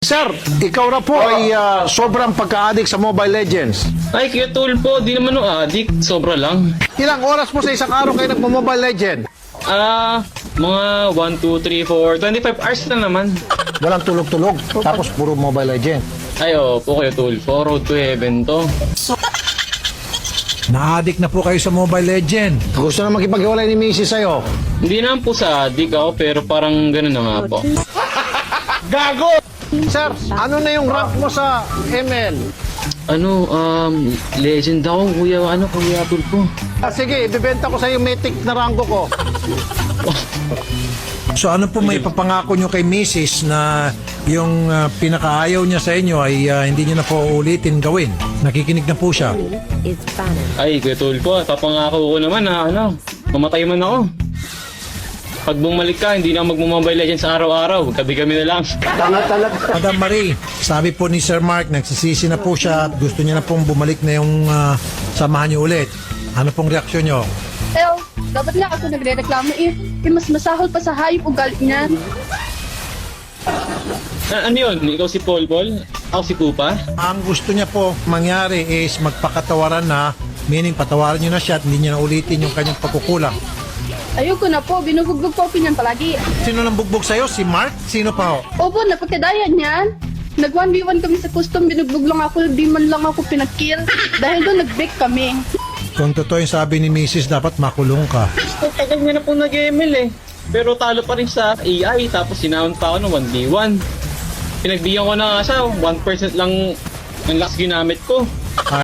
Sir, ikaw na po ay sobrang pagka-addict sa Mobile Legends. Ay, Kuya Tulpo, di naman no addict, sobra lang. Ilang oras po sa isang araw kayo nagmo-Mobile Legend? Mga 1, 2, 3, 4, 25 hours na naman. Walang tulog-tulog, tapos puro Mobile Legend. Ay, po Kuya Tulpo, road to heaven to. Na-addict na po kayo sa Mobile Legend. Gusto na makipag-iwalay ni Mrs. sa'yo. Hindi naman po sa addict ako, pero parang ganun na nga po. Gago! Sir, ano na yung rank mo sa ML? Legend ako, Kuya Tulpo. Sige, ibibenta ko sa iyo mythic na rango ko. So ano po may papangako nyo kay Mrs. na yung pinakaayaw niya sa inyo ay hindi niyo na po ulitin gawin? Nakikinig na po siya. Ay, Kuya Tulpo, papangako ko naman na mamatay man ako. Pag bumalik ka, hindi na magmo-Mobile Legends araw-araw. Gabi-gabi na lang. Madam Marie, sabi po ni Sir Mark, nagsisisi na po siya at gusto niya na pong bumalik na yung samahan niyo ulit. Ano pong reaksyon niyo? Dapat lang ako nagre-reklamo mas masahol pa sa hayop ugali niya. Ano yun? Ikaw si Paul? Ako si Pupa? Ang gusto niya po mangyari is magpakatawaran na, meaning patawaran niyo na siya at hindi niya na ulitin yung kanyang pagkukulang. Ayoko na po, binubugbog po pinyan palagi. Sino nang bugbog sa'yo? Si Mark? Sino pa ho? Opo, napagkadayan niyan. Nag 1v1 kami sa custom, binugbog lang ako, di man lang ako pinag-kill. Dahil doon nag-break kami. Kung totoo yung sabi ni Mrs. dapat makulong ka. Tagal niya na po nag-ML eh. Pero talo pa rin sa AI, tapos sinahon pa ako ng 1v1. Pinagbigyan ko na nga siya, 1% lang ang lakas ginamit ko.